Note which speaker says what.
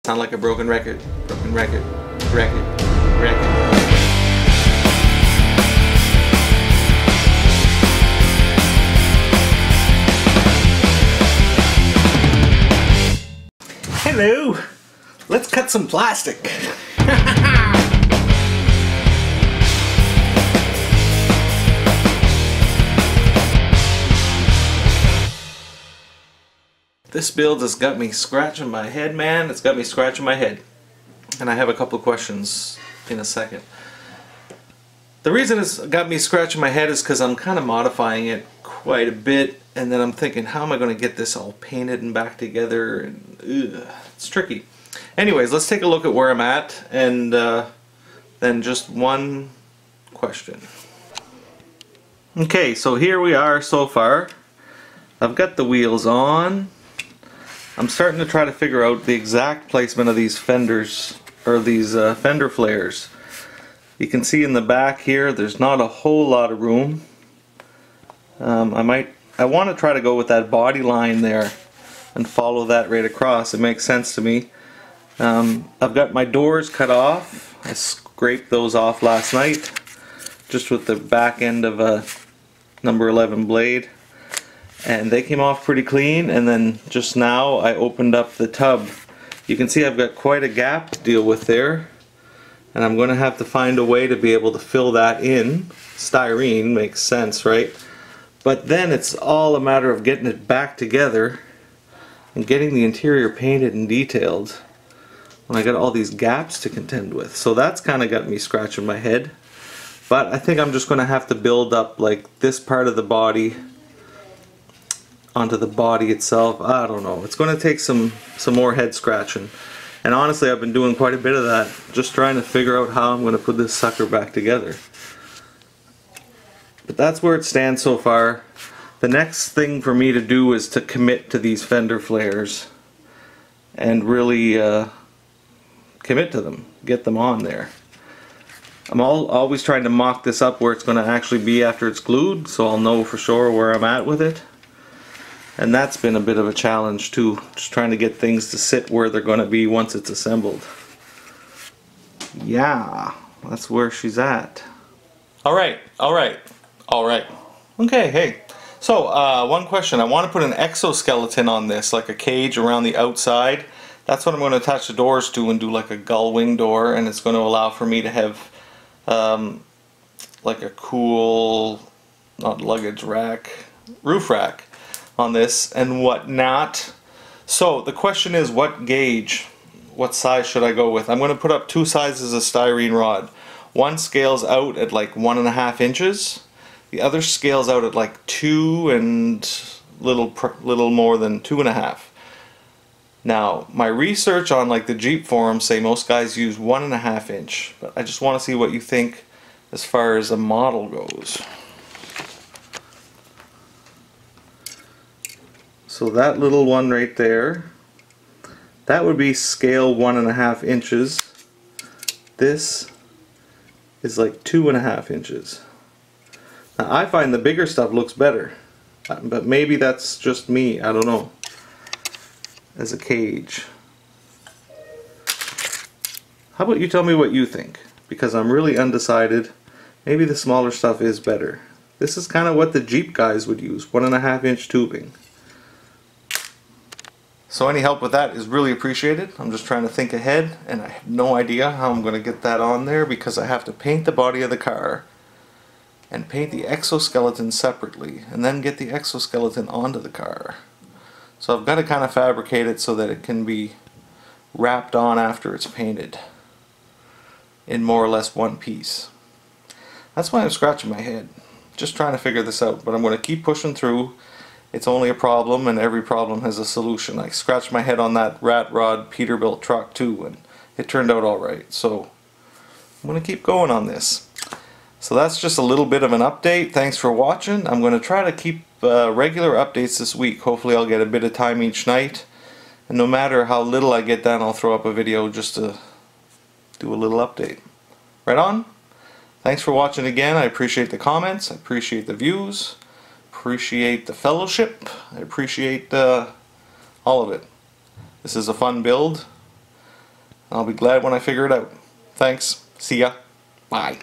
Speaker 1: Sound like a broken record. Broken record. Record. Hello! Let's cut some plastic. This build has got me scratching my head, man. It's got me scratching my head. And I have a couple of questions in a second. The reason it's got me scratching my head is because I'm kind of modifying it quite a bit, and then I'm thinking, how am I going to get this all painted and back together? And, it's tricky. Anyways, let's take a look at where I'm at, and then just one question. Okay, so here we are so far. I've got the wheels on. I'm starting to try to figure out the exact placement of these fenders, or these fender flares. You can see in the back here there's not a whole lot of room. I want to try to go with that body line there and follow that right across. It makes sense to me. I've got my doors cut off. I scraped those off last night just with the back end of a number 11 blade. And they came off pretty clean, and then just now I opened up the tub. You can see I've got quite a gap to deal with there, and I'm going to have to find a way to be able to fill that in. Styrene makes sense, right? But then it's all a matter of getting it back together and getting the interior painted and detailed when I got all these gaps to contend with. So that's kind of got me scratching my head. But I think I'm just going to have to build up like this part of the body onto the body itself. I don't know. It's going to take some more head scratching. And honestly, I've been doing quite a bit of that, just trying to figure out how I'm going to put this sucker back together. But that's where it stands so far. The next thing for me to do is to commit to these fender flares and really commit to them, get them on there. I'm always trying to mock this up where it's going to actually be after it's glued, so I'll know for sure where I'm at with it. And that's been a bit of a challenge too, just trying to get things to sit where they're going to be once it's assembled. Yeah, that's where she's at. Alright. Okay, hey. So, one question. I want to put an exoskeleton on this, like a cage around the outside. That's what I'm going to attach the doors to and do like a gull wing door, and it's going to allow for me to have like a cool, not luggage rack, roof rack on this and whatnot. So the question is, what gauge, what size should I go with? I'm going to put up two sizes of styrene rod. One scales out at like 1.5 inches. The other scales out at like 2 and little more than 2.5. Now my research on like the Jeep forums say most guys use 1.5 inch, but I just want to see what you think as far as a model goes. So that little one right there, that would be scale 1.5 inches. This is like 2.5 inches. Now I find the bigger stuff looks better, but maybe that's just me, I don't know, as a cage. How about you tell me what you think? Because I'm really undecided. Maybe the smaller stuff is better. This is kind of what the Jeep guys would use, 1.5 inch tubing. So any help with that is really appreciated. I'm just trying to think ahead, and I have no idea how I'm going to get that on there because I have to paint the body of the car and paint the exoskeleton separately and then get the exoskeleton onto the car. So I've got to kind of fabricate it so that it can be wrapped on after it's painted in more or less one piece. That's why I'm scratching my head, just trying to figure this out, but I'm going to keep pushing through. It's only a problem, and every problem has a solution. I scratched my head on that rat rod Peterbilt truck too, and it turned out alright. So I'm going to keep going on this. So that's just a little bit of an update. Thanks for watching. I'm going to try to keep regular updates this week. Hopefully I'll get a bit of time each night. And no matter how little I get done, I'll throw up a video just to do a little update. Right on? Thanks for watching again. I appreciate the comments. I appreciate the views. Appreciate the fellowship. I appreciate all of it. This is a fun build. I'll be glad when I figure it out. Thanks. See ya. Bye.